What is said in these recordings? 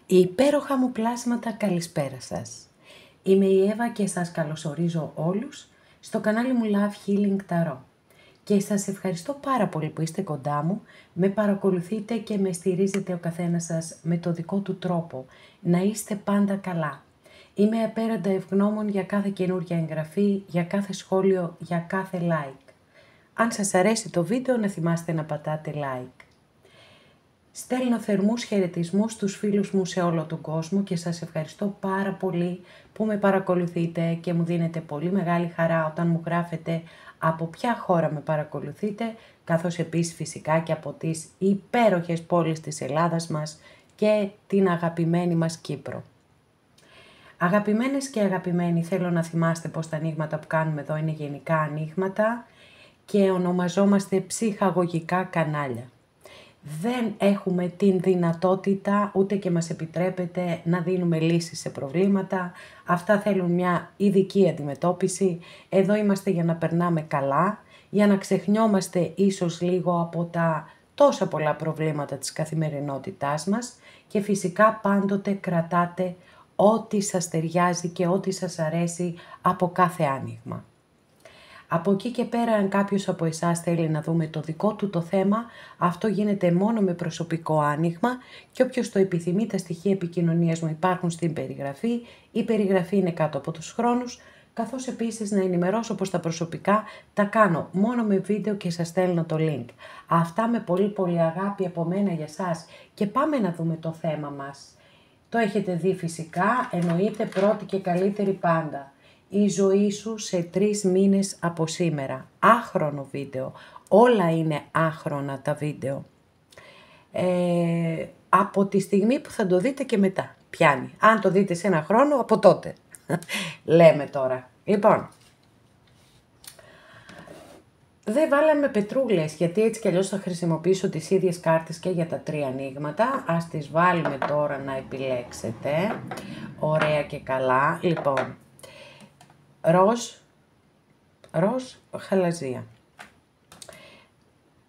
Υπέροχα μου πλάσματα, καλησπέρα σας. Είμαι η Εύα και σας καλωσορίζω όλους στο κανάλι μου Love Healing Tarot. Και σας ευχαριστώ πάρα πολύ που είστε κοντά μου, με παρακολουθείτε και με στηρίζετε ο καθένας σας με το δικό του τρόπο. Να είστε πάντα καλά. Είμαι απέραντα ευγνώμων για κάθε καινούργια εγγραφή, για κάθε σχόλιο, για κάθε like. Αν σας αρέσει το βίντεο, να θυμάστε να πατάτε like. Στέλνω θερμούς χαιρετισμούς στους φίλους μου σε όλο τον κόσμο και σας ευχαριστώ πάρα πολύ που με παρακολουθείτε και μου δίνετε πολύ μεγάλη χαρά όταν μου γράφετε από ποια χώρα με παρακολουθείτε, καθώς επίσης φυσικά και από τις υπέροχες πόλεις της Ελλάδας μας και την αγαπημένη μας Κύπρο. Αγαπημένες και αγαπημένοι, θέλω να θυμάστε πως τα ανοίγματα που κάνουμε εδώ είναι γενικά ανοίγματα και ονομαζόμαστε ψυχαγωγικά κανάλια. Δεν έχουμε την δυνατότητα ούτε και μας επιτρέπεται να δίνουμε λύσεις σε προβλήματα. Αυτά θέλουν μια ειδική αντιμετώπιση. Εδώ είμαστε για να περνάμε καλά, για να ξεχνιόμαστε ίσως λίγο από τα τόσα πολλά προβλήματα της καθημερινότητάς μας και φυσικά πάντοτε κρατάτε ό,τι σας ταιριάζει και ό,τι σας αρέσει από κάθε άνοιγμα. Από εκεί και πέρα, αν κάποιος από εσάς θέλει να δούμε το δικό του το θέμα, αυτό γίνεται μόνο με προσωπικό άνοιγμα και όποιος το επιθυμεί, τα στοιχεία επικοινωνίας μου υπάρχουν στην περιγραφή. Η περιγραφή είναι κάτω από τους χρόνους, καθώς επίσης να ενημερώσω πως τα προσωπικά τα κάνω μόνο με βίντεο και σας στέλνω το link. Αυτά με πολύ πολύ αγάπη από μένα για σας και πάμε να δούμε το θέμα μας. Το έχετε δει φυσικά, εννοείται πρώτη και καλύτερη πάντα. Η ζωή σου σε 3 μήνες από σήμερα. Άχρονο βίντεο. Όλα είναι άχρονα τα βίντεο. Από τη στιγμή που θα το δείτε και μετά. Πιάνει. Αν το δείτε σε ένα χρόνο, από τότε. Λέμε τώρα. Λοιπόν. Δεν βάλαμε πετρούλες, γιατί έτσι κι αλλιώς θα χρησιμοποιήσω τις ίδιες κάρτες και για τα 3 ανοίγματα. Ας τις βάλουμε τώρα να επιλέξετε. Ωραία και καλά. Λοιπόν. Ροζ, χαλαζία.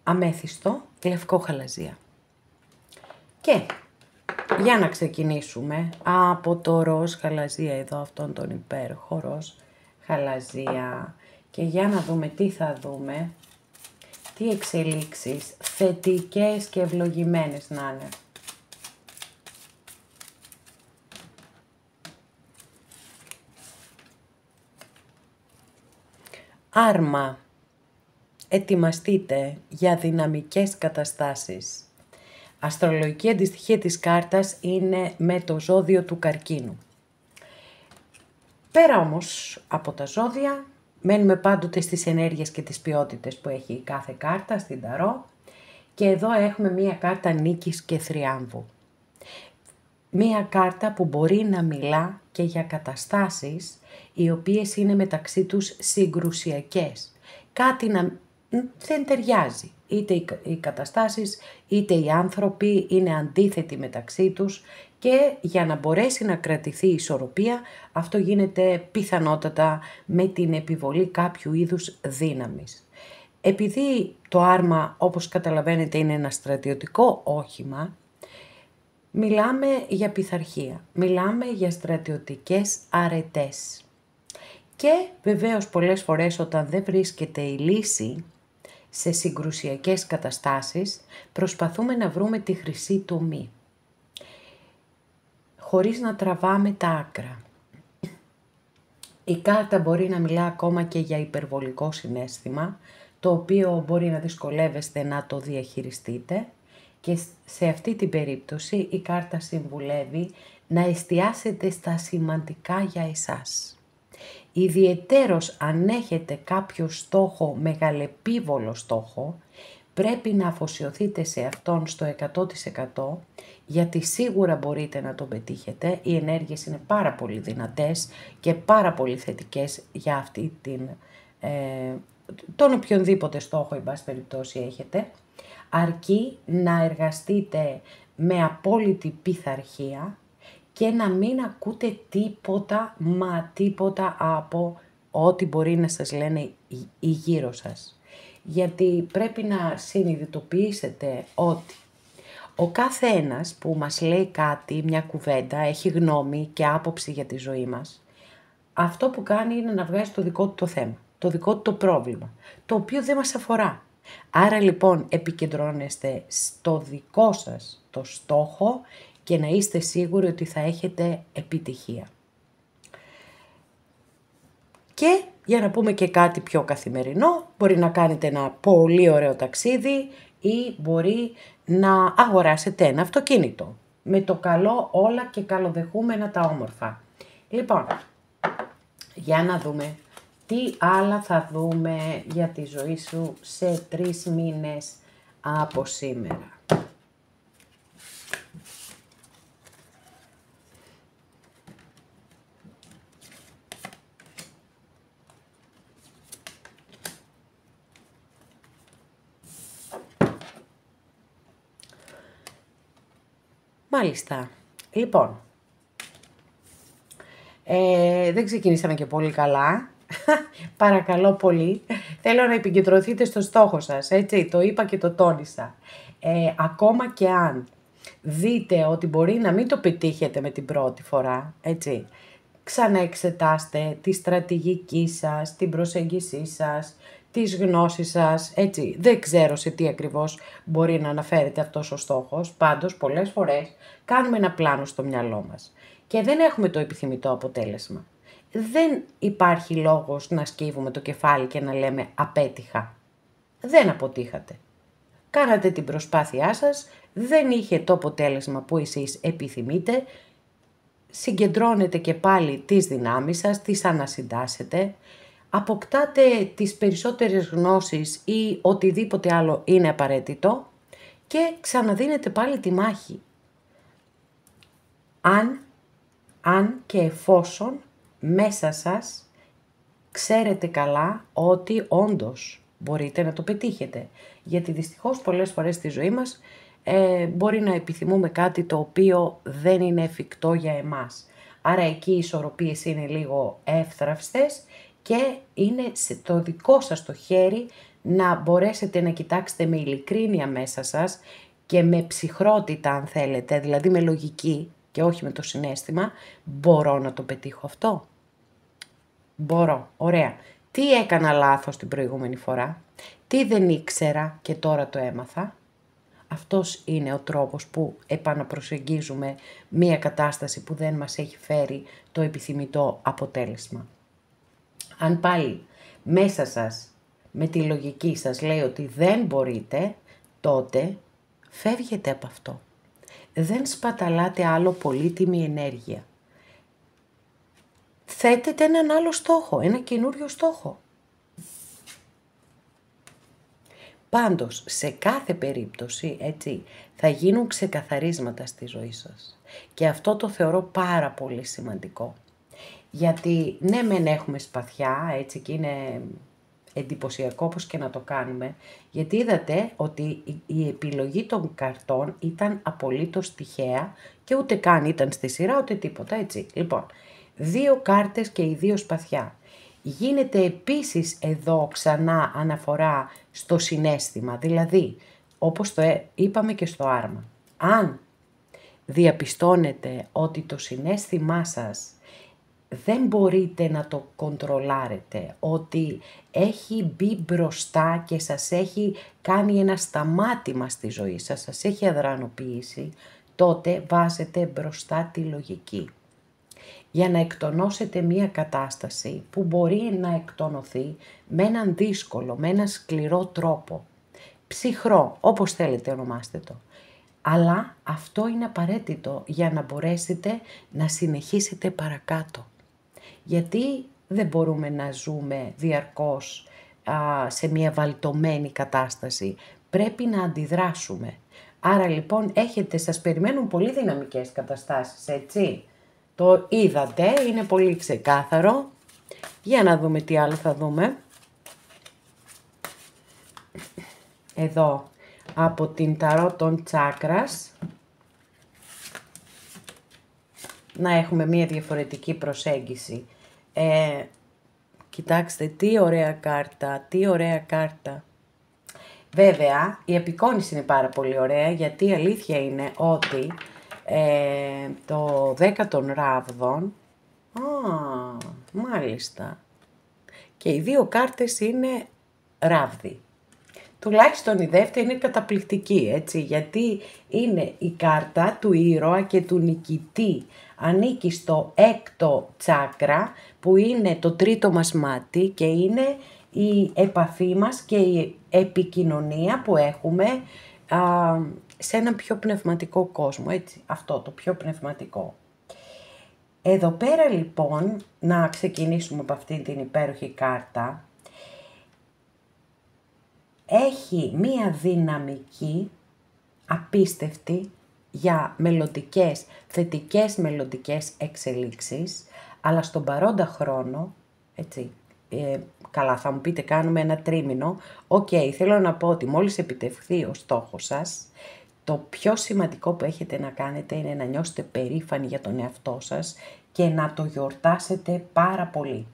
Αμέθιστο, λευκό χαλαζία. Και για να ξεκινήσουμε από το ροζ χαλαζία, εδώ αυτόν τον υπέροχο ροζ χαλαζία. Και για να δούμε τι θα δούμε, τι εξελίξεις θετικές και ευλογημένες να είναι. Άρμα, ετοιμαστείτε για δυναμικές καταστάσεις. Αστρολογική αντιστοιχεία της κάρτας είναι με το ζώδιο του καρκίνου. Πέρα όμως από τα ζώδια, μένουμε πάντοτε στις ενέργειες και τις ποιότητες που έχει η κάθε κάρτα στην ταρό και εδώ έχουμε μία κάρτα νίκης και θριάμβου. Μία κάρτα που μπορεί να μιλά και για καταστάσεις οι οποίες είναι μεταξύ τους συγκρουσιακές. Κάτι να δεν ταιριάζει. Είτε οι καταστάσεις είτε οι άνθρωποι είναι αντίθετοι μεταξύ τους και για να μπορέσει να κρατηθεί η ισορροπία αυτό γίνεται πιθανότατα με την επιβολή κάποιου είδους δύναμης. Επειδή το άρμα, όπως καταλαβαίνετε, είναι ένα στρατιωτικό όχημα, μιλάμε για πειθαρχία, μιλάμε για στρατιωτικές αρετές. Και βεβαίως πολλές φορές όταν δεν βρίσκεται η λύση σε συγκρουσιακές καταστάσεις, προσπαθούμε να βρούμε τη χρυσή τομή, χωρίς να τραβάμε τα άκρα. Η κάρτα μπορεί να μιλά ακόμα και για υπερβολικό συναίσθημα, το οποίο μπορεί να δυσκολεύεστε να το διαχειριστείτε και σε αυτή την περίπτωση η κάρτα συμβουλεύει να εστιάσετε στα σημαντικά για εσάς. Ιδιαιτέρως αν έχετε κάποιο στόχο, μεγαλεπίβολο στόχο, πρέπει να αφοσιωθείτε σε αυτόν στο 100% γιατί σίγουρα μπορείτε να τον πετύχετε. Οι ενέργειες είναι πάρα πολύ δυνατές και πάρα πολύ θετικές για αυτή τον οποιονδήποτε στόχο, εν πάση περιπτώσει, έχετε. Αρκεί να εργαστείτε με απόλυτη πειθαρχία και να μην ακούτε τίποτα, μα τίποτα από ό,τι μπορεί να σας λένε οι γύρω σας. Γιατί πρέπει να συνειδητοποιήσετε ότι Ο κάθε ένας που μας λέει κάτι, μια κουβέντα, έχει γνώμη και άποψη για τη ζωή μας, αυτό που κάνει είναι να βγάζει το δικό του το θέμα, το δικό του το πρόβλημα, το οποίο δεν μας αφορά. Άρα λοιπόν επικεντρώνεστε στο δικό σας το στόχο και να είστε σίγουροι ότι θα έχετε επιτυχία. Και για να πούμε και κάτι πιο καθημερινό, μπορεί να κάνετε ένα πολύ ωραίο ταξίδι ή μπορεί να αγοράσετε ένα αυτοκίνητο. Με το καλό όλα και καλοδεχούμενα τα όμορφα. Λοιπόν, για να δούμε τι άλλα θα δούμε για τη ζωή σου σε 3 μήνες από σήμερα. Μάλιστα. Λοιπόν, δεν ξεκινήσαμε και πολύ καλά. Παρακαλώ πολύ. Θέλω να επικεντρωθείτε στο στόχο σας, έτσι, το είπα και το τόνισα. Ακόμα και αν δείτε ότι μπορεί να μην το πετύχετε με την πρώτη φορά, έτσι, ξαναεξετάστε τη στρατηγική σας, την προσέγγισή σας, τις γνώσεις σας, έτσι, δεν ξέρω σε τι ακριβώς μπορεί να αναφέρεται αυτός ο στόχος, πάντως πολλές φορές κάνουμε ένα πλάνο στο μυαλό μας και δεν έχουμε το επιθυμητό αποτέλεσμα. Δεν υπάρχει λόγος να σκύβουμε το κεφάλι και να λέμε απέτυχα. Δεν αποτύχατε. Κάνατε την προσπάθειά σας, δεν είχε το αποτέλεσμα που εσείς επιθυμείτε, συγκεντρώνετε και πάλι τις δυνάμεις σας, τις ανασυντάσσετε, αποκτάτε τις περισσότερες γνώσεις ή οτιδήποτε άλλο είναι απαραίτητο και ξαναδίνετε πάλι τη μάχη. Αν και εφόσον μέσα σας ξέρετε καλά ότι όντως μπορείτε να το πετύχετε. Γιατί δυστυχώς πολλές φορές στη ζωή μας μπορεί να επιθυμούμε κάτι το οποίο δεν είναι εφικτό για εμάς. Άρα εκεί οι ισορροπίες είναι λίγο εύθραυστες και είναι το δικό σας το χέρι να μπορέσετε να κοιτάξετε με ειλικρίνεια μέσα σας και με ψυχρότητα αν θέλετε, δηλαδή με λογική και όχι με το συναίσθημα, μπορώ να το πετύχω αυτό. Μπορώ, ωραία. Τι έκανα λάθος την προηγούμενη φορά, τι δεν ήξερα και τώρα το έμαθα. Αυτός είναι ο τρόπος που επαναπροσεγγίζουμε μία κατάσταση που δεν μας έχει φέρει το επιθυμητό αποτέλεσμα. Αν πάλι μέσα σας με τη λογική σας λέει ότι δεν μπορείτε, τότε φεύγετε από αυτό. Δεν σπαταλάτε άλλο πολύτιμη ενέργεια. Θέτετε έναν άλλο στόχο, ένα καινούριο στόχο. Πάντως, σε κάθε περίπτωση, έτσι, θα γίνουν ξεκαθαρίσματα στη ζωή σας. Και αυτό το θεωρώ πάρα πολύ σημαντικό. Γιατί, ναι μεν έχουμε σπαθιά, έτσι, και είναι εντυπωσιακό όπως και να το κάνουμε, γιατί είδατε ότι η επιλογή των καρτών ήταν απολύτως τυχαία και ούτε καν ήταν στη σειρά, ούτε τίποτα, έτσι. Λοιπόν, 2 κάρτες και οι 2 σπαθιά. Γίνεται επίσης εδώ ξανά αναφορά στο συναίσθημα, δηλαδή, όπως το είπαμε και στο άρμα. Αν διαπιστώνετε ότι το συναίσθημά σας δεν μπορείτε να το κοντρολάρετε, ότι έχει μπει μπροστά και σας έχει κάνει ένα σταμάτημα στη ζωή σας, σας έχει αδρανοποιήσει, τότε βάζετε μπροστά τη λογική. Για να εκτονώσετε μία κατάσταση που μπορεί να εκτονωθεί με έναν δύσκολο, με έναν σκληρό τρόπο. Ψυχρό, όπως θέλετε ονομάστε το. Αλλά αυτό είναι απαραίτητο για να μπορέσετε να συνεχίσετε παρακάτω. Γιατί δεν μπορούμε να ζούμε διαρκώς σε μία βαλτωμένη κατάσταση. Πρέπει να αντιδράσουμε. Άρα λοιπόν σας περιμένουν πολύ δυναμικές καταστάσεις, έτσι. Το είδατε, είναι πολύ ξεκάθαρο. Για να δούμε τι άλλο θα δούμε. Εδώ, από την ταρό των τσάκρας, να έχουμε μία διαφορετική προσέγγιση. Κοιτάξτε, τι ωραία κάρτα, τι ωραία κάρτα. Βέβαια, η απεικόνηση είναι πάρα πολύ ωραία, γιατί η αλήθεια είναι ότι το 10 των ράβδων, μάλιστα, και οι δύο κάρτες είναι ράβδοι. Τουλάχιστον η δεύτερη είναι καταπληκτική, έτσι, γιατί είναι η κάρτα του ήρωα και του νικητή. Ανήκει στο έκτο τσάκρα, που είναι το τρίτο μας μάτι και είναι η επαφή μας και η επικοινωνία που έχουμε σε έναν πιο πνευματικό κόσμο, έτσι, αυτό το πιο πνευματικό. Εδώ πέρα λοιπόν, να ξεκινήσουμε από αυτήν την υπέροχη κάρτα, έχει μία δυναμική απίστευτη για θετικές μελλοντικές εξελίξεις, αλλά στον παρόντα χρόνο, έτσι, καλά θα μου πείτε κάνουμε ένα τρίμηνο, θέλω να πω ότι μόλις επιτευχθεί ο στόχος σας, το πιο σημαντικό που έχετε να κάνετε είναι να νιώσετε περήφανοι για τον εαυτό σας και να το γιορτάσετε πάρα πολύ.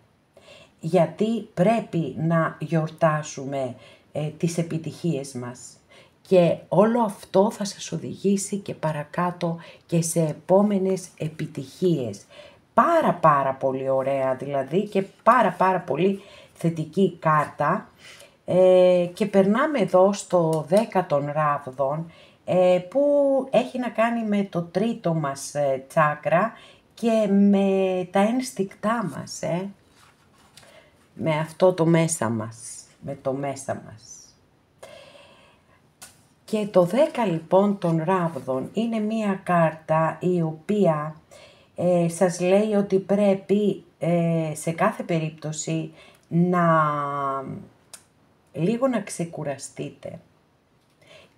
Γιατί πρέπει να γιορτάσουμε τις επιτυχίες μας. Και όλο αυτό θα σας οδηγήσει και παρακάτω και σε επόμενες επιτυχίες. Πάρα πολύ ωραία δηλαδή και πάρα πολύ θετική κάρτα. Και περνάμε εδώ στο 10 των ράβδων, που έχει να κάνει με το τρίτο μας τσάκρα και με τα ένστικτά μας, με αυτό το μέσα μας, με το μέσα μας. Και το 10 λοιπόν των ράβδων είναι μία κάρτα η οποία σας λέει ότι πρέπει σε κάθε περίπτωση λίγο να ξεκουραστείτε,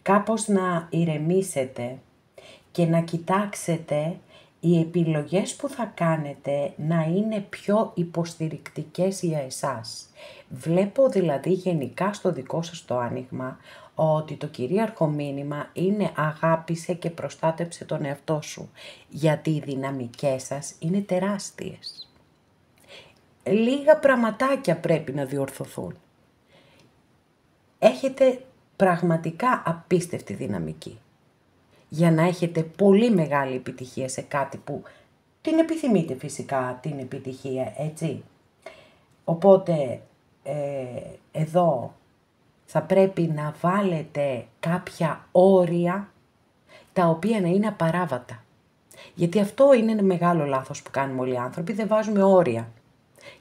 κάπως να ηρεμήσετε και να κοιτάξετε οι επιλογές που θα κάνετε να είναι πιο υποστηρικτικές για εσάς. Βλέπω δηλαδή γενικά στο δικό σας το άνοιγμα ότι το κυρίαρχο μήνυμα είναι αγάπησε και προστάτεψε τον εαυτό σου, γιατί οι δυναμικές σας είναι τεράστιες. Λίγα πραγματάκια πρέπει να διορθωθούν. Έχετε πραγματικά απίστευτη δυναμική για να έχετε πολύ μεγάλη επιτυχία σε κάτι που την επιθυμείτε φυσικά την επιτυχία, έτσι. Οπότε εδώ θα πρέπει να βάλετε κάποια όρια τα οποία να είναι απαράβατα. Γιατί αυτό είναι ένα μεγάλο λάθος που κάνουμε όλοι οι άνθρωποι, δεν βάζουμε όρια.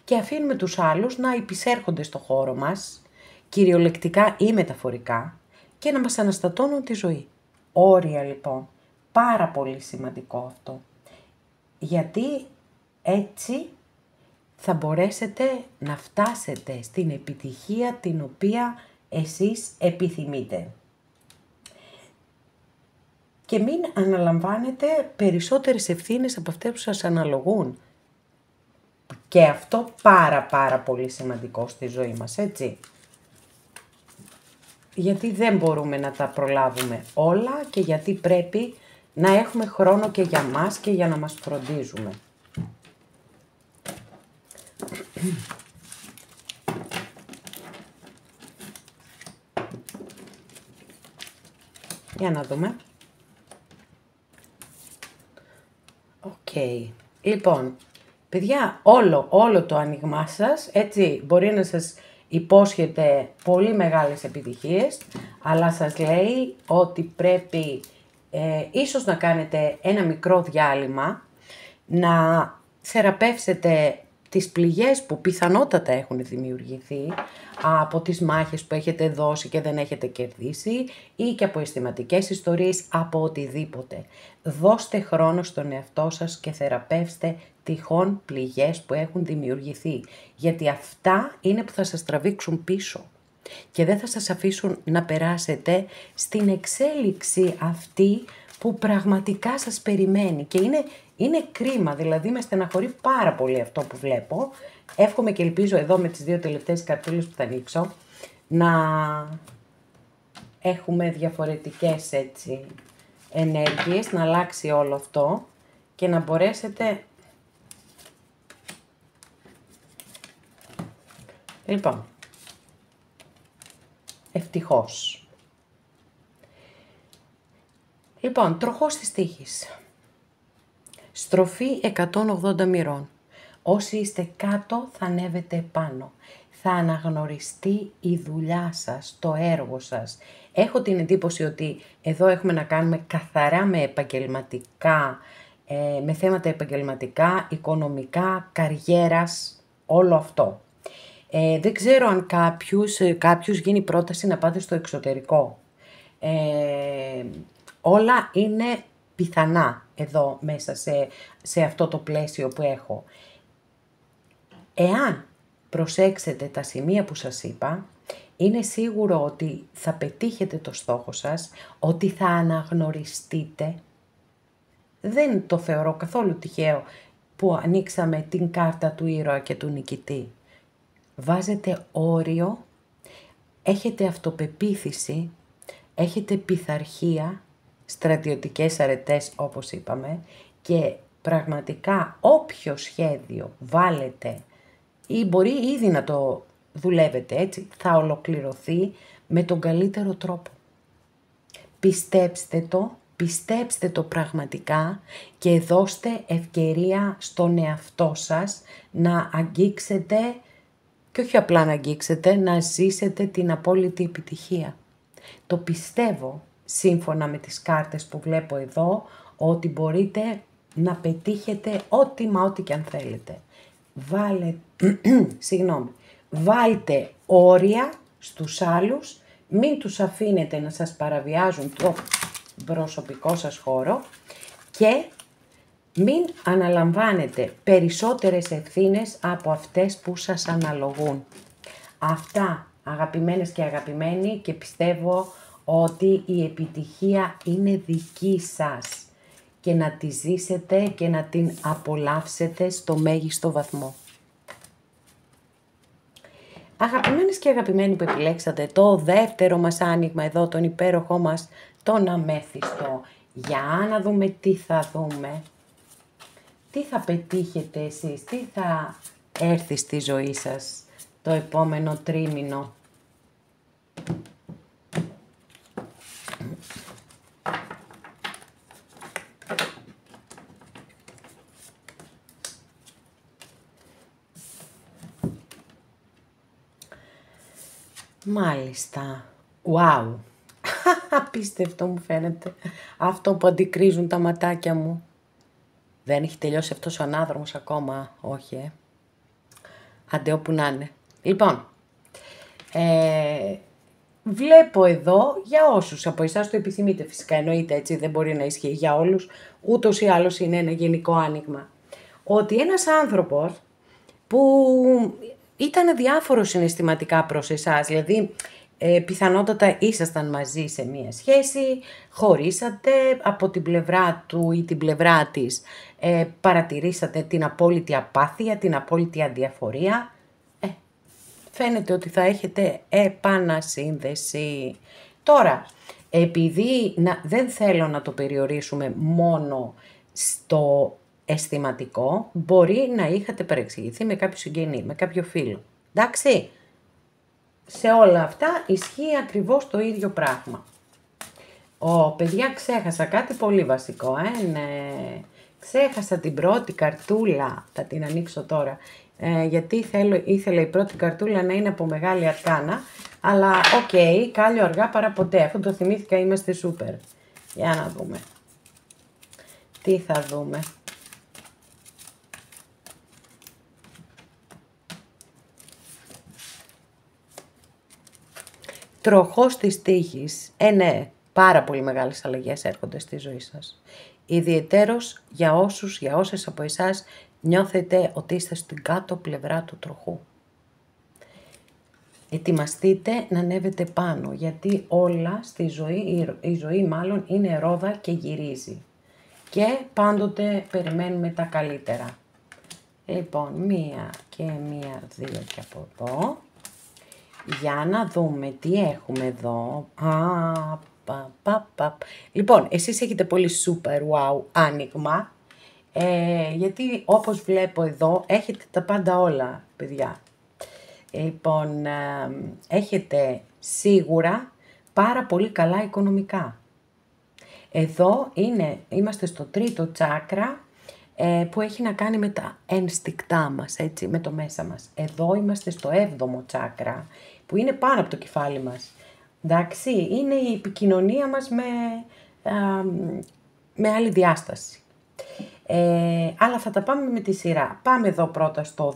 Και αφήνουμε τους άλλους να υπησέρχονται στο χώρο μας, κυριολεκτικά ή μεταφορικά, και να μας αναστατώνουν τη ζωή. Όρια λοιπόν, πάρα πολύ σημαντικό αυτό. Γιατί έτσι θα μπορέσετε να φτάσετε στην επιτυχία την οποία εσείς επιθυμείτε. Και μην αναλαμβάνετε περισσότερες ευθύνες από αυτές που σας αναλογούν. Και αυτό πάρα πολύ σημαντικό στη ζωή μας, έτσι. Γιατί δεν μπορούμε να τα προλάβουμε όλα και γιατί πρέπει να έχουμε χρόνο και για μας και για να μας φροντίζουμε. Για να δούμε. Λοιπόν, παιδιά, όλο το άνοιγμά σας, έτσι, μπορεί να σας υπόσχεται πολύ μεγάλες επιτυχίες, αλλά σας λέει ότι πρέπει ίσως να κάνετε ένα μικρό διάλειμμα, να θεραπεύσετε τις πληγές που πιθανότατα έχουν δημιουργηθεί από τις μάχες που έχετε δώσει και δεν έχετε κερδίσει ή και από αισθηματικές ιστορίες, από οτιδήποτε. Δώστε χρόνο στον εαυτό σας και θεραπεύστε τυχόν πληγές που έχουν δημιουργηθεί, γιατί αυτά είναι που θα σας τραβήξουν πίσω και δεν θα σας αφήσουν να περάσετε στην εξέλιξη αυτή που πραγματικά σας περιμένει. Και είναι κρίμα, δηλαδή με στεναχωρεί πάρα πολύ αυτό που βλέπω. Εύχομαι και ελπίζω εδώ με τις δύο τελευταίες καρτούλες που θα ανοίξω να έχουμε διαφορετικές έτσι ενέργειες, να αλλάξει όλο αυτό και να μπορέσετε... Λοιπόν, ευτυχώς. Λοιπόν, τροχός της τύχης. Στροφή 180 μοιρών. Όσοι είστε κάτω θα ανέβετε πάνω. Θα αναγνωριστεί η δουλειά σας, το έργο σας. Έχω την εντύπωση ότι εδώ έχουμε να κάνουμε καθαρά με επαγγελματικά, με θέματα επαγγελματικά, οικονομικά, καριέρας, όλο αυτό. Δεν ξέρω αν κάποιους γίνει πρόταση να πάτε στο εξωτερικό. Όλα είναι πιθανά εδώ μέσα σε αυτό το πλαίσιο που έχω. Εάν προσέξετε τα σημεία που σας είπα, είναι σίγουρο ότι θα πετύχετε το στόχο σας, ότι θα αναγνωριστείτε. Δεν το θεωρώ καθόλου τυχαίο που ανοίξαμε την κάρτα του ήρωα και του νικητή. Βάζετε όριο, έχετε αυτοπεποίθηση, έχετε πειθαρχία, στρατιωτικές αρετές όπως είπαμε και πραγματικά όποιο σχέδιο βάλετε ή μπορεί ήδη να το δουλεύετε έτσι, θα ολοκληρωθεί με τον καλύτερο τρόπο. Πιστέψτε το πραγματικά και δώστε ευκαιρία στον εαυτό σας να αγγίξετε και όχι απλά να αγγίξετε, να ζήσετε την απόλυτη επιτυχία. Το πιστεύω, σύμφωνα με τις κάρτες που βλέπω εδώ, ότι μπορείτε να πετύχετε ό,τι και αν θέλετε. Βάλτε όρια στους άλλους, μην τους αφήνετε να σας παραβιάζουν το προσωπικό σας χώρο και μην αναλαμβάνετε περισσότερες ευθύνες από αυτές που σας αναλογούν. Αυτά, αγαπημένες και αγαπημένοι, και πιστεύω ότι η επιτυχία είναι δική σας και να τη ζήσετε και να την απολαύσετε στο μέγιστο βαθμό. Αγαπημένες και αγαπημένοι που επιλέξατε το δεύτερο μας άνοιγμα εδώ, τον υπέροχό μας, τον αμέθιστο. Για να δούμε τι θα δούμε. Τι θα πετύχετε εσείς, τι θα έρθει στη ζωή σας το επόμενο τρίμηνο. Μάλιστα. Wow. Απίστευτο μου φαίνεται. Αυτό που αντικρίζουν τα ματάκια μου. Δεν έχει τελειώσει αυτός ο ανάδρομος ακόμα. Όχι, Άντε όπου να είναι. Λοιπόν, βλέπω εδώ για όσους από εσάς το επιθυμείτε. Φυσικά εννοείται έτσι, δεν μπορεί να ισχύει για όλους. Ούτως ή άλλως είναι ένα γενικό άνοιγμα. Ότι ένας άνθρωπος που ήταν διάφορο συναισθηματικά προς εσάς, δηλαδή πιθανότατα ήσασταν μαζί σε μία σχέση, χωρίσατε, από την πλευρά του ή την πλευρά της παρατηρήσατε την απόλυτη απάθεια, την απόλυτη αδιαφορία. Φαίνεται ότι θα έχετε επανασύνδεση. Τώρα, επειδή δεν θέλω να το περιορίσουμε μόνο στο αισθηματικό, μπορεί να είχατε παρεξηγηθεί με κάποιο συγγενή, με κάποιο φίλο. Εντάξει, σε όλα αυτά ισχύει ακριβώς το ίδιο πράγμα. Παιδιά, ξέχασα κάτι πολύ βασικό, ναι. Ξέχασα την πρώτη καρτούλα, θα την ανοίξω τώρα, γιατί ήθελα η πρώτη καρτούλα να είναι από μεγάλη αρκάνα, αλλά κάλλιο αργά παρά ποτέ, αφού το θυμήθηκα είμαστε σούπερ. Για να δούμε. Τι θα δούμε. Τροχός της τύχης. Ναι, πάρα πολύ μεγάλες αλλαγές έρχονται στη ζωή σας. Ιδιαιτέρως για όσες από εσάς νιώθετε ότι είστε στην κάτω πλευρά του τροχού. Ετοιμαστείτε να ανέβετε πάνω, γιατί όλα στη ζωή, η ζωή μάλλον είναι ρόδα και γυρίζει. Και πάντοτε περιμένουμε τα καλύτερα. Λοιπόν, μία και μία, δύο και από εδώ. Για να δούμε τι έχουμε εδώ. Λοιπόν, εσείς έχετε πολύ super wow άνοιγμα. Γιατί όπως βλέπω εδώ, έχετε τα πάντα όλα, παιδιά. Λοιπόν, έχετε σίγουρα πάρα πολύ καλά οικονομικά. Εδώ είμαστε στο τρίτο τσάκρα, που έχει να κάνει με τα ένστικτά μας, έτσι, με το μέσα μας. Εδώ είμαστε στο 7ο τσάκρα, που είναι πάνω από το κεφάλι μας. Εντάξει, είναι η επικοινωνία μας με άλλη διάσταση. Αλλά θα τα πάμε με τη σειρά. Πάμε εδώ πρώτα στο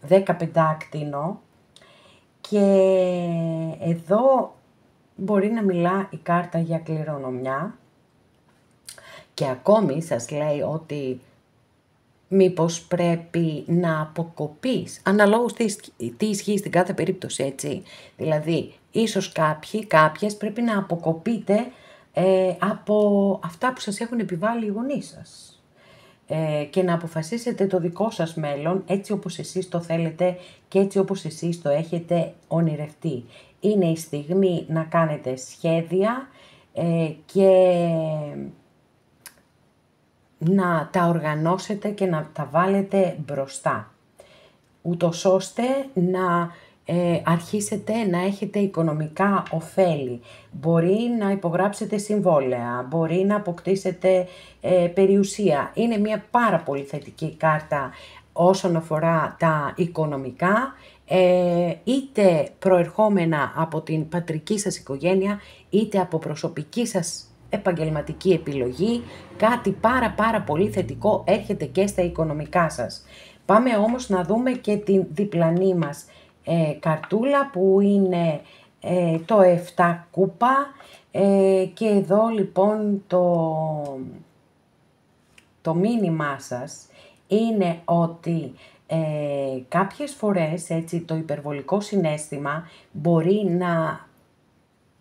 15άκτηνο και εδώ μπορεί να μιλά η κάρτα για κληρονομιά και ακόμη σας λέει ότι μήπως πρέπει να αποκοπείς, αναλόγως τι ισχύει στην κάθε περίπτωση, έτσι. Δηλαδή, ίσως κάποιες πρέπει να αποκοπείτε από αυτά που σας έχουν επιβάλει οι γονείς σας και να αποφασίσετε το δικό σας μέλλον έτσι όπως εσείς το θέλετε και έτσι όπως εσείς το έχετε ονειρευτεί. Είναι η στιγμή να κάνετε σχέδια και να τα οργανώσετε και να τα βάλετε μπροστά, ούτως ώστε να αρχίσετε να έχετε οικονομικά ωφέλη. Μπορεί να υπογράψετε συμβόλαια, μπορεί να αποκτήσετε περιουσία. Είναι μια πάρα πολύ θετική κάρτα όσον αφορά τα οικονομικά, είτε προερχόμενα από την πατρική σας οικογένεια, είτε από προσωπική σας επαγγελματική επιλογή, κάτι πάρα πολύ θετικό έρχεται και στα οικονομικά σας. Πάμε όμως να δούμε και την διπλανή μας καρτούλα που είναι το 7 κούπα και εδώ λοιπόν το μήνυμά σας είναι ότι κάποιες φορές έτσι, το υπερβολικό συναίσθημα μπορεί να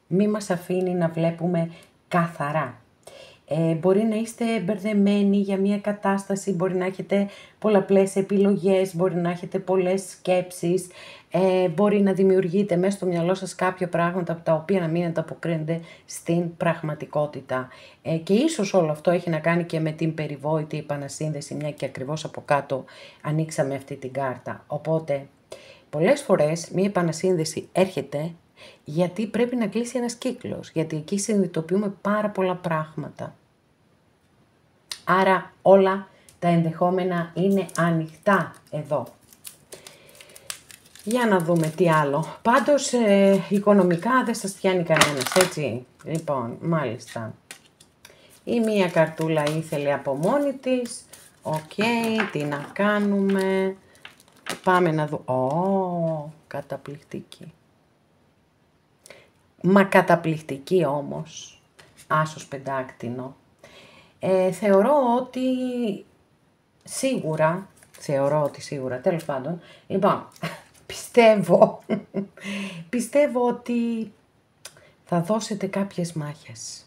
μην μας αφήνει να βλέπουμε καθαρά. Μπορεί να είστε μπερδεμένοι για μια κατάσταση, μπορεί να έχετε πολλαπλές επιλογές, μπορεί να έχετε πολλές σκέψεις, μπορεί να δημιουργείτε μέσα στο μυαλό σας κάποια πράγματα από τα οποία να μην ανταποκρίνονται στην πραγματικότητα. Και ίσως όλο αυτό έχει να κάνει και με την περιβόητη επανασύνδεση, μια και ακριβώς από κάτω ανοίξαμε αυτή την κάρτα. Οπότε, πολλές φορές μια επανασύνδεση έρχεται γιατί πρέπει να κλείσει ένας κύκλος, γιατί εκεί συνειδητοποιούμε πάρα πολλά πράγματα. Άρα όλα τα ενδεχόμενα είναι ανοιχτά εδώ. Για να δούμε τι άλλο. Πάντως οικονομικά δεν σας πιάνει κανένας, έτσι. Λοιπόν, μάλιστα. Η μία καρτούλα ήθελε από μόνη της. Οκ, τι να κάνουμε. Πάμε να δούμε. Καταπληκτική. Μα καταπληκτική όμως, άσος πεντάκτηνο. Θεωρώ ότι σίγουρα, τέλος πάντων, λοιπόν, πιστεύω ότι θα δώσετε κάποιες μάχες.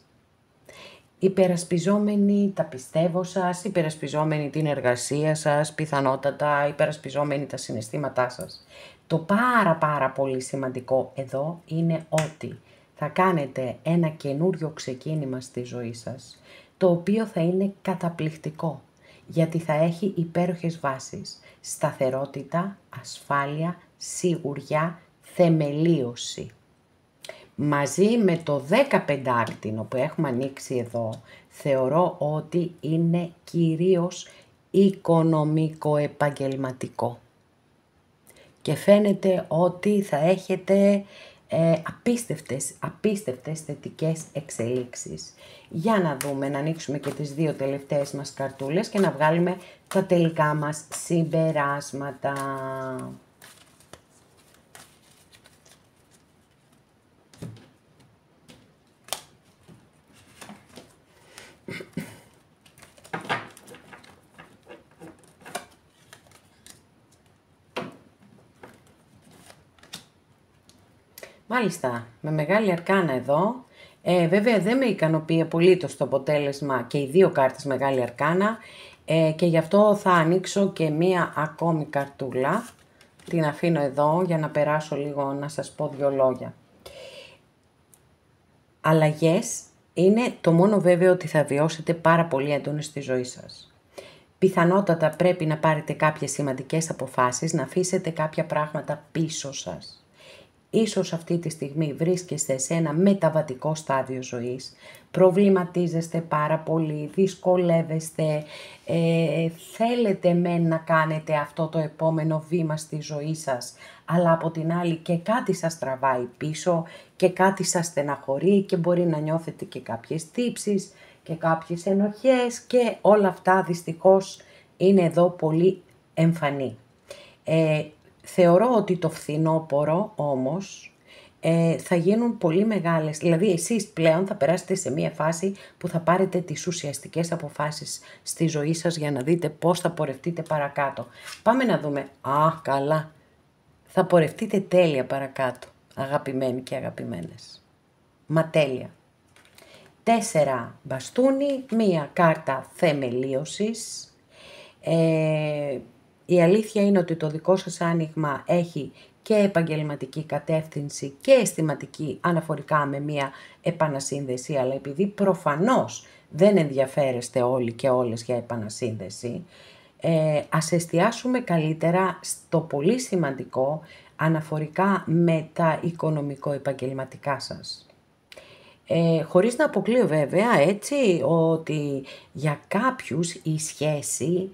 Υπερασπιζόμενοι τα πιστεύω σας, υπερασπιζόμενοι την εργασία σας, πιθανότατα υπερασπιζόμενοι τα συναισθήματά σας. Το πάρα πολύ σημαντικό εδώ είναι ότι θα κάνετε ένα καινούριο ξεκίνημα στη ζωή σας, το οποίο θα είναι καταπληκτικό, γιατί θα έχει υπέροχες βάσεις, σταθερότητα, ασφάλεια, σιγουριά, θεμελίωση. Μαζί με το 15άκτηνο που έχουμε ανοίξει εδώ, θεωρώ ότι είναι κυρίως οικονομικό-επαγγελματικό. Και φαίνεται ότι θα έχετε απίστευτες θετικές εξελίξεις. Για να δούμε, να ανοίξουμε και τις δύο τελευταίες μας καρτούλες και να βγάλουμε τα τελικά μας συμπεράσματα. Μάλιστα, με μεγάλη αρκάνα εδώ. Βέβαια δεν με ικανοποιεί απολύτως το αποτέλεσμα και οι δύο κάρτες μεγάλη αρκάνα και γι' αυτό θα ανοίξω και μία ακόμη καρτούλα. Την αφήνω εδώ για να περάσω λίγο να σας πω δύο λόγια. Αλλαγές είναι το μόνο βέβαιο ότι θα βιώσετε πάρα πολύ έντονες στη ζωή σας. Πιθανότατα πρέπει να πάρετε κάποιες σημαντικές αποφάσεις, να αφήσετε κάποια πράγματα πίσω σας. Ίσως αυτή τη στιγμή βρίσκεστε σε ένα μεταβατικό στάδιο ζωής, προβληματίζεστε πάρα πολύ, δυσκολεύεστε, θέλετε να κάνετε αυτό το επόμενο βήμα στη ζωή σας, αλλά από την άλλη και κάτι σας τραβάει πίσω και κάτι σας στεναχωρεί και μπορεί να νιώθετε και κάποιες τύψεις και κάποιες ενοχές και όλα αυτά δυστυχώς είναι εδώ πολύ εμφανή. Θεωρώ ότι το φθινόπωρο όμως θα γίνουν πολύ μεγάλες, δηλαδή εσείς πλέον θα περάσετε σε μια φάση που θα πάρετε τις ουσιαστικές αποφάσεις στη ζωή σας για να δείτε πώς θα πορευτείτε παρακάτω. Πάμε να δούμε. Καλά. Θα πορευτείτε τέλεια παρακάτω, αγαπημένοι και αγαπημένες. Μα τέλεια. 4 μπαστούνι, μία κάρτα θεμελίωσης. Η αλήθεια είναι ότι το δικό σας άνοιγμα έχει και επαγγελματική κατεύθυνση και αισθηματική αναφορικά με μία επανασύνδεση, αλλά επειδή προφανώς δεν ενδιαφέρεστε όλοι και όλες για επανασύνδεση, ας εστιάσουμε καλύτερα στο πολύ σημαντικό αναφορικά με τα οικονομικό-επαγγελματικά σας. Χωρίς να αποκλείω βέβαια έτσι ότι για κάποιους η σχέση,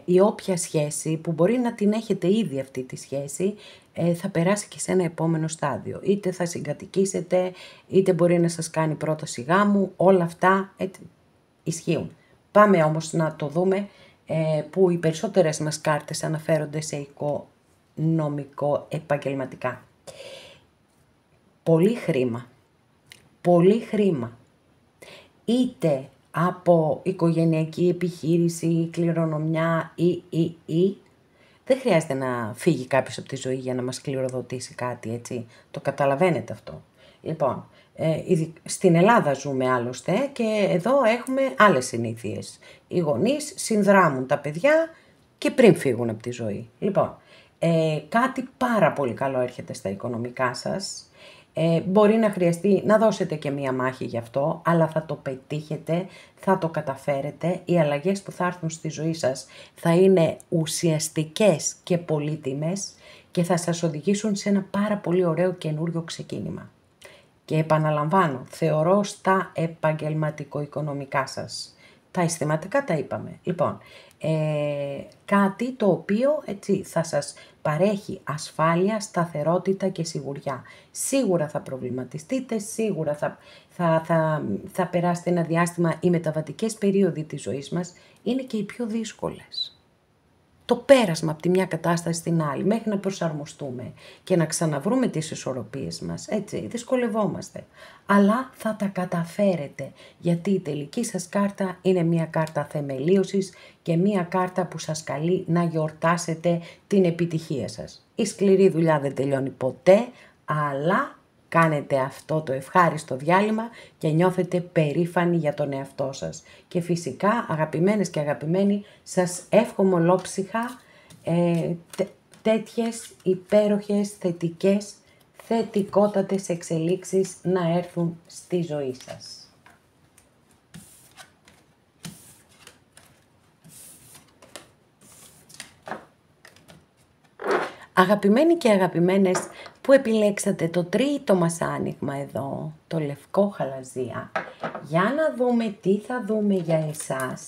η όποια σχέση που μπορεί να την έχετε ήδη αυτή τη σχέση, θα περάσει και σε ένα επόμενο στάδιο. Είτε θα συγκατοικήσετε, είτε μπορεί να σας κάνει πρόταση γάμου, όλα αυτά ισχύουν. Πάμε όμως να το δούμε που οι περισσότερες μας κάρτες αναφέρονται σε οικονομικό-επαγγελματικά. Πολύ χρήμα. Πολύ χρήμα, είτε από οικογενειακή επιχείρηση, κληρονομιά ή, δεν χρειάζεται να φύγει κάποιος από τη ζωή για να μας κληροδοτήσει κάτι, έτσι, το καταλαβαίνετε αυτό. Λοιπόν, στην Ελλάδα ζούμε άλλωστε και εδώ έχουμε άλλες συνήθειες. Οι γονείς συνδράμουν τα παιδιά και πριν φύγουν από τη ζωή. Λοιπόν, κάτι πάρα πολύ καλό έρχεται στα οικονομικά σας. Μπορεί να χρειαστεί να δώσετε και μία μάχη γι' αυτό, αλλά θα το πετύχετε, θα το καταφέρετε. Οι αλλαγές που θα έρθουν στη ζωή σας θα είναι ουσιαστικές και πολύτιμες και θα σας οδηγήσουν σε ένα πάρα πολύ ωραίο καινούριο ξεκίνημα. Και επαναλαμβάνω, θεωρώ στα επαγγελματικο-οικονομικά σας. Τα αισθηματικά τα είπαμε. Λοιπόν, κάτι το οποίο έτσι, θα σας παρέχει ασφάλεια, σταθερότητα και σιγουριά. Σίγουρα θα προβληματιστείτε, σίγουρα θα περάσετε ένα διάστημα. Οι μεταβατικές περίοδοι της ζωής μας είναι και οι πιο δύσκολες. Το πέρασμα από τη μια κατάσταση στην άλλη, μέχρι να προσαρμοστούμε και να ξαναβρούμε τις ισορροπίες μας, έτσι, δυσκολευόμαστε. Αλλά θα τα καταφέρετε, γιατί η τελική σας κάρτα είναι μια κάρτα θεμελίωσης και μια κάρτα που σας καλεί να γιορτάσετε την επιτυχία σας. Η σκληρή δουλειά δεν τελειώνει ποτέ, αλλά κάνετε αυτό το ευχάριστο διάλειμμα και νιώθετε περήφανοι για τον εαυτό σας. Και φυσικά, αγαπημένες και αγαπημένοι, σας εύχομαι ολόψυχα τέτοιες υπέροχες, θετικές, θετικότατες εξελίξεις να έρθουν στη ζωή σας. Αγαπημένοι και αγαπημένες που επιλέξατε το τρίτο μας άνοιγμα εδώ, το λευκό χαλαζία, για να δούμε τι θα δούμε για εσάς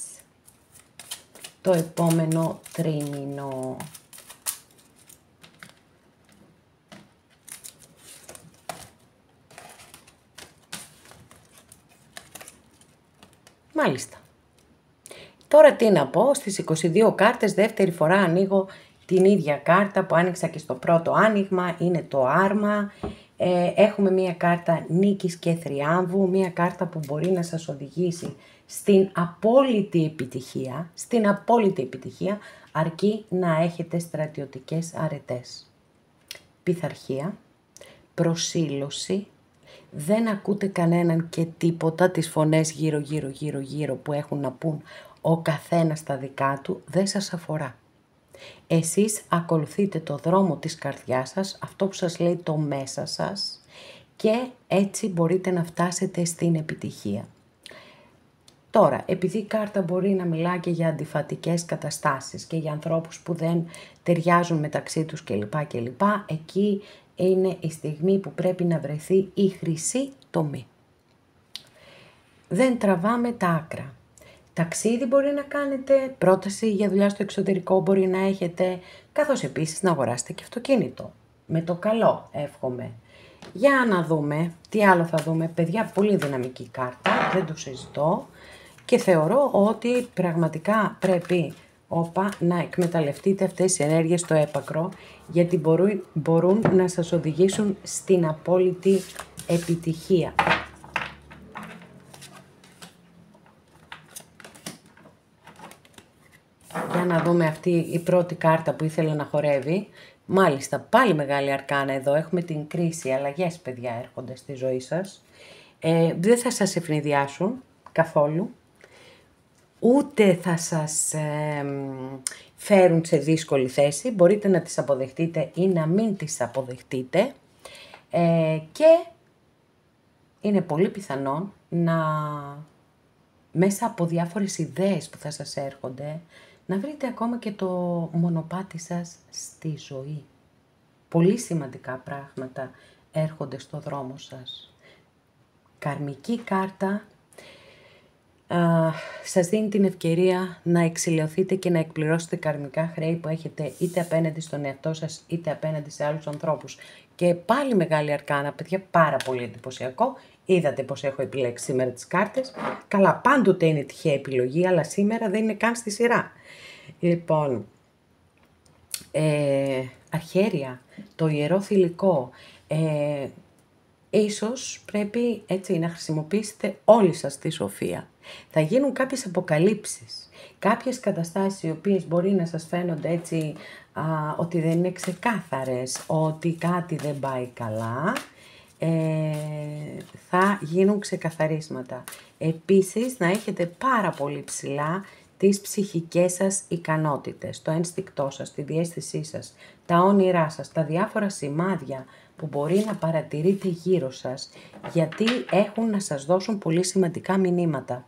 το επόμενο τρίμηνο. Μάλιστα. Τώρα τι να πω, στις 22 κάρτες δεύτερη φορά ανοίγω την ίδια κάρτα που άνοιξα και στο πρώτο άνοιγμα, είναι το άρμα. Έχουμε μία κάρτα νίκης και θριάμβου, μία κάρτα που μπορεί να σας οδηγήσει στην απόλυτη επιτυχία, αρκεί να έχετε στρατιωτικές αρετές. Πειθαρχία, προσήλωση, δεν ακούτε κανέναν και τίποτα, τις φωνές γύρω που έχουν να πούν ο καθένας τα δικά του, δεν σας αφορά. Εσείς ακολουθείτε το δρόμο της καρδιάς σας, αυτό που σας λέει το μέσα σας και έτσι μπορείτε να φτάσετε στην επιτυχία. Τώρα, επειδή η κάρτα μπορεί να μιλά και για αντιφατικές καταστάσεις και για ανθρώπους που δεν ταιριάζουν μεταξύ τους κλπ. Εκεί είναι η στιγμή που πρέπει να βρεθεί η χρυσή τομή. Δεν τραβάμε τα άκρα. Ταξίδι μπορεί να κάνετε, πρόταση για δουλειά στο εξωτερικό μπορεί να έχετε, καθώς επίσης να αγοράσετε και αυτοκίνητο. Με το καλό, εύχομαι. Για να δούμε, τι άλλο θα δούμε. Παιδιά, πολύ δυναμική κάρτα, δεν το συζητώ. Και θεωρώ ότι πραγματικά πρέπει να εκμεταλλευτείτε αυτές τις ενέργειες στο έπακρο, γιατί μπορούν να σας οδηγήσουν στην απόλυτη επιτυχία. Για να δούμε αυτή η πρώτη κάρτα που ήθελε να χορεύει. Μάλιστα, πάλι μεγάλη αρκάνα εδώ. Έχουμε την κρίση, αλλαγές παιδιά έρχονται στη ζωή σας. Δεν θα σας ευνηδιάσουν καθόλου. Ούτε θα σας φέρουν σε δύσκολη θέση. Μπορείτε να τις αποδεχτείτε ή να μην τις αποδεχτείτε. Και είναι πολύ πιθανόν να μέσα από διάφορες ιδέες που θα σας έρχονται, να βρείτε ακόμα και το μονοπάτι σας στη ζωή. Πολύ σημαντικά πράγματα έρχονται στο δρόμο σας. Καρμική κάρτα σας δίνει την ευκαιρία να εξηλαιωθείτε και να εκπληρώσετε καρμικά χρέη που έχετε είτε απέναντι στον εαυτό σας είτε απέναντι σε άλλους ανθρώπους. Και πάλι μεγάλη αρκάνα, παιδιά, πάρα πολύ εντυπωσιακό. Είδατε πως έχω επιλέξει σήμερα τις κάρτες. Καλά, πάντοτε είναι τυχαία επιλογή, αλλά σήμερα δεν είναι καν στη σειρά. Λοιπόν, αρχέρια, το ιερό θηλυκό. Ίσως πρέπει έτσι να χρησιμοποιήσετε όλη σας τη σοφία. Θα γίνουν κάποιες αποκαλύψεις, κάποιες καταστάσεις οι οποίες μπορεί να σας φαίνονται έτσι ότι δεν είναι ξεκάθαρες, ότι κάτι δεν πάει καλά, θα γίνουν ξεκαθαρίσματα. Επίσης, να έχετε πάρα πολύ ψηλά τις ψυχικές σας ικανότητες, το ένστικτό σας, τη διαίσθησή σας, τα όνειρά σας, τα διάφορα σημάδια που μπορεί να παρατηρείτε γύρω σας, γιατί έχουν να σας δώσουν πολύ σημαντικά μηνύματα.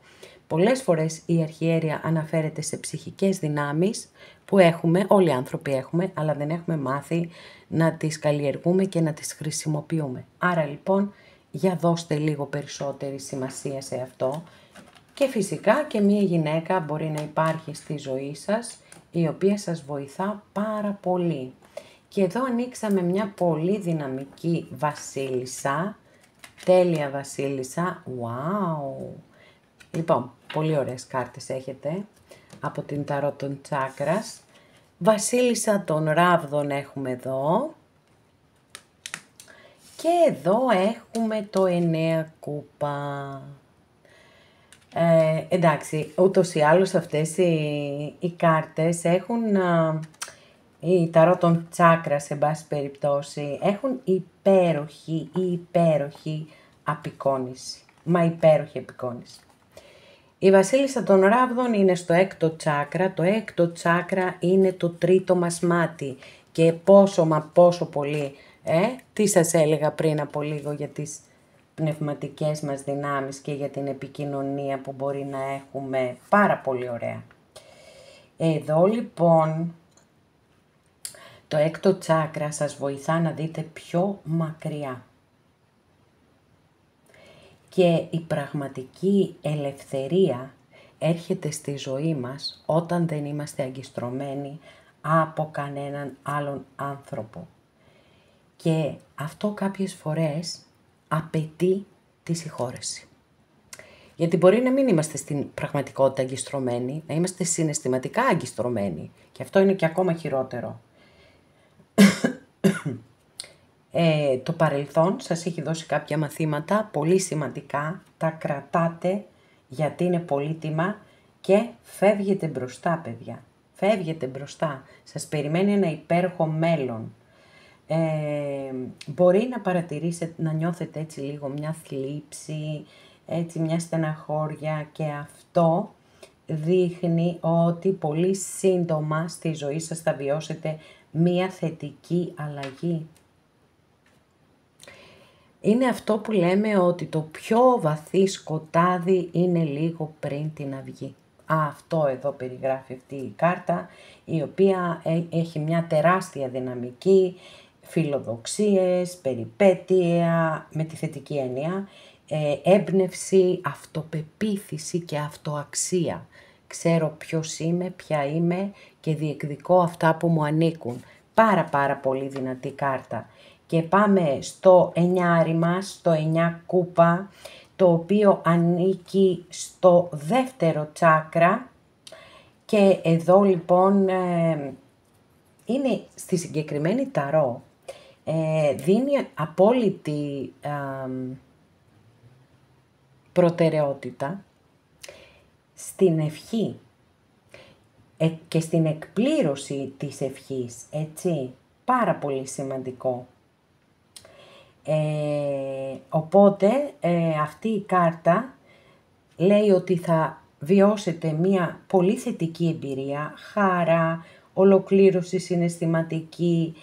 Πολλές φορές η αρχιέρεια αναφέρεται σε ψυχικές δυνάμεις που έχουμε, όλοι οι άνθρωποι έχουμε, αλλά δεν έχουμε μάθει να τις καλλιεργούμε και να τις χρησιμοποιούμε. Άρα λοιπόν, για δώστε λίγο περισσότερη σημασία σε αυτό. Και φυσικά και μία γυναίκα μπορεί να υπάρχει στη ζωή σας, η οποία σας βοηθά πάρα πολύ. Και εδώ ανοίξαμε μια πολύ δυναμική βασίλισσα, τέλεια βασίλισσα, wow! Λοιπόν, πολύ ωραίες κάρτες έχετε από την ταρό των τσάκρας. Βασίλισσα των ράβδων έχουμε εδώ. Και εδώ έχουμε το 9 κούπα. Εντάξει, ούτως ή άλλως αυτές οι κάρτες έχουν, η ταρό των τσάκρα σε μπάση περιπτώσει, έχουν υπέροχη απεικόνηση. Μα υπέροχη απεικόνηση. Η βασίλισσα των ράβδων είναι στο 6ο τσάκρα. Το 6ο τσάκρα είναι το τρίτο μας μάτι. Και πόσο πολύ, τι σας έλεγα πριν από λίγο για τις πνευματικές μας δυνάμεις και για την επικοινωνία που μπορεί να έχουμε. Πάρα πολύ ωραία. Εδώ λοιπόν το 6ο τσάκρα σας βοηθά να δείτε πιο μακριά. Και η πραγματική ελευθερία έρχεται στη ζωή μας όταν δεν είμαστε αγκιστρωμένοι από κανέναν άλλον άνθρωπο. Και αυτό κάποιες φορές απαιτεί τη συγχώρεση. Γιατί μπορεί να μην είμαστε στην πραγματικότητα αγκιστρωμένοι, να είμαστε συναισθηματικά αγκιστρωμένοι. Και αυτό είναι και ακόμα χειρότερο. Το παρελθόν σας έχει δώσει κάποια μαθήματα πολύ σημαντικά, τα κρατάτε γιατί είναι πολύτιμα και φεύγετε μπροστά, παιδιά. Φεύγετε μπροστά. Σας περιμένει ένα υπέροχο μέλλον. Μπορεί να παρατηρήσετε, να νιώθετε έτσι λίγο μια θλίψη, έτσι μια στεναχώρια και αυτό δείχνει ότι πολύ σύντομα στη ζωή σας θα βιώσετε μια θετική αλλαγή. Είναι αυτό που λέμε ότι το πιο βαθύ σκοτάδι είναι λίγο πριν την αυγή. Αυτό εδώ περιγράφει αυτή η κάρτα, η οποία έχει μια τεράστια δυναμική φιλοδοξίες, περιπέτεια, με τη θετική έννοια, έμπνευση, αυτοπεποίθηση και αυτοαξία. Ξέρω ποιος είμαι, ποια είμαι και διεκδικώ αυτά που μου ανήκουν. Πάρα πολύ δυνατή κάρτα. Και πάμε στο 9 μας, στο 9 κούπα, το οποίο ανήκει στο δεύτερο τσάκρα. Και εδώ λοιπόν είναι στη συγκεκριμένη ταρό, δίνει απόλυτη προτεραιότητα στην ευχή και στην εκπλήρωση της ευχής, έτσι, πάρα πολύ σημαντικό. Οπότε αυτή η κάρτα λέει ότι θα βιώσετε μία πολύ θετική εμπειρία, χάρα, ολοκλήρωση συναισθηματική,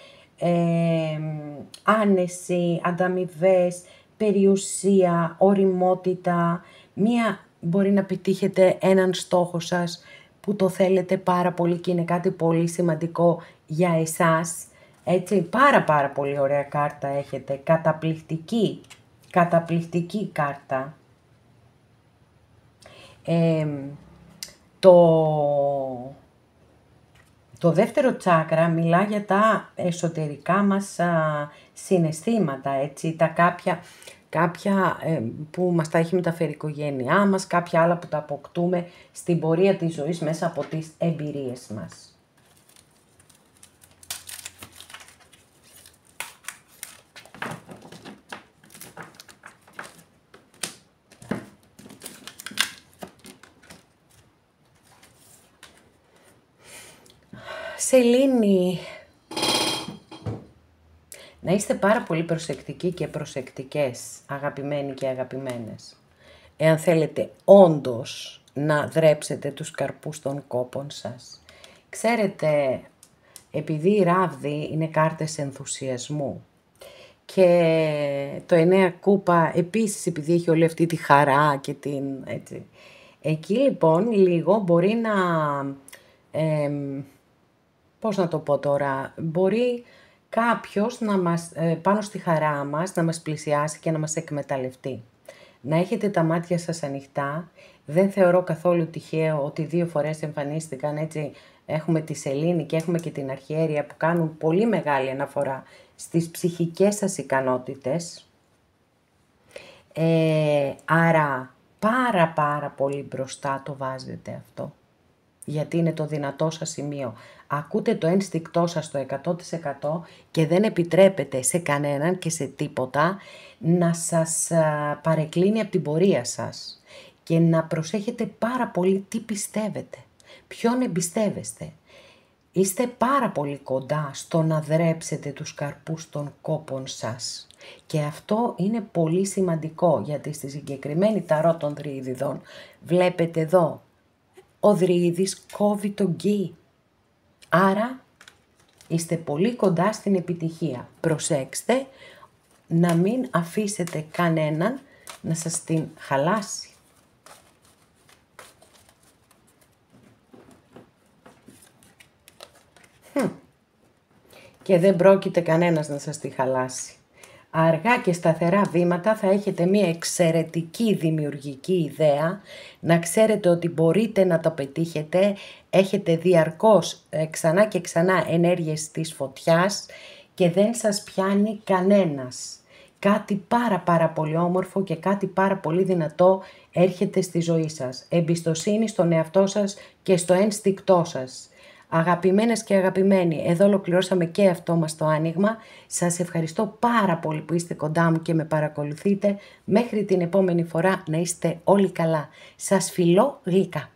άνεση, ανταμοιβές, περιουσία, ωριμότητα. Μπορεί να πετύχετε έναν στόχο σας που το θέλετε πάρα πολύ και είναι κάτι πολύ σημαντικό για εσάς. Έτσι, πάρα πολύ ωραία κάρτα έχετε, καταπληκτική κάρτα. Το δεύτερο τσάκρα μιλά για τα εσωτερικά μας συναισθήματα, έτσι, τα κάποια που μας τα έχει μεταφέρει η οικογένειά μας, κάποια άλλα που τα αποκτούμε στην πορεία της ζωής μέσα από τις εμπειρίες μας. Σελήνη, να είστε πάρα πολύ προσεκτικοί και προσεκτικές, αγαπημένοι και αγαπημένες. Εάν θέλετε όντως να δρέψετε τους καρπούς των κόπων σας. Ξέρετε, επειδή η ράβδη είναι κάρτες ενθουσιασμού και το 9 κούπα επίσης επειδή έχει όλη αυτή τη χαρά και την έτσι. Εκεί λοιπόν λίγο μπορεί να... πώς να το πω τώρα, μπορεί κάποιος να μας, πάνω στη χαρά μας να μας πλησιάσει και να μας εκμεταλλευτεί. Να έχετε τα μάτια σας ανοιχτά, δεν θεωρώ καθόλου τυχαίο ότι 2 φορές εμφανίστηκαν, έτσι έχουμε τη Σελήνη και έχουμε και την Αρχιέρεια που κάνουν πολύ μεγάλη αναφορά στις ψυχικές σας ικανότητες. Άρα πάρα πολύ μπροστά το βάζετε αυτό. Γιατί είναι το δυνατό σας σημείο. Ακούτε το ένστικτό σας το 100% και δεν επιτρέπετε σε κανέναν και σε τίποτα να σας παρεκκλίνει από την πορεία σας. Και να προσέχετε πάρα πολύ τι πιστεύετε, ποιον εμπιστεύεστε. Είστε πάρα πολύ κοντά στο να δρέψετε τους καρπούς των κόπων σας. Και αυτό είναι πολύ σημαντικό γιατί στη συγκεκριμένη ταρό των Δριηδιδών βλέπετε εδώ. Ο Δριηδής κόβει τον γκί. Άρα είστε πολύ κοντά στην επιτυχία. Προσέξτε να μην αφήσετε κανέναν να σας την χαλάσει. Και δεν πρόκειται κανένας να σας τη χαλάσει. Αργά και σταθερά βήματα θα έχετε μία εξαιρετική δημιουργική ιδέα, να ξέρετε ότι μπορείτε να το πετύχετε, έχετε διαρκώς ξανά και ξανά ενέργειες της φωτιάς και δεν σας πιάνει κανένας. Κάτι πάρα πολύ όμορφο και κάτι πάρα πολύ δυνατό έρχεται στη ζωή σας. Εμπιστοσύνη στον εαυτό σας και στο ένστικτό σας. Αγαπημένες και αγαπημένοι, εδώ ολοκληρώσαμε και αυτό μας το άνοιγμα. Σας ευχαριστώ πάρα πολύ που είστε κοντά μου και με παρακολουθείτε. Μέχρι την επόμενη φορά να είστε όλοι καλά. Σας φιλώ γλυκά.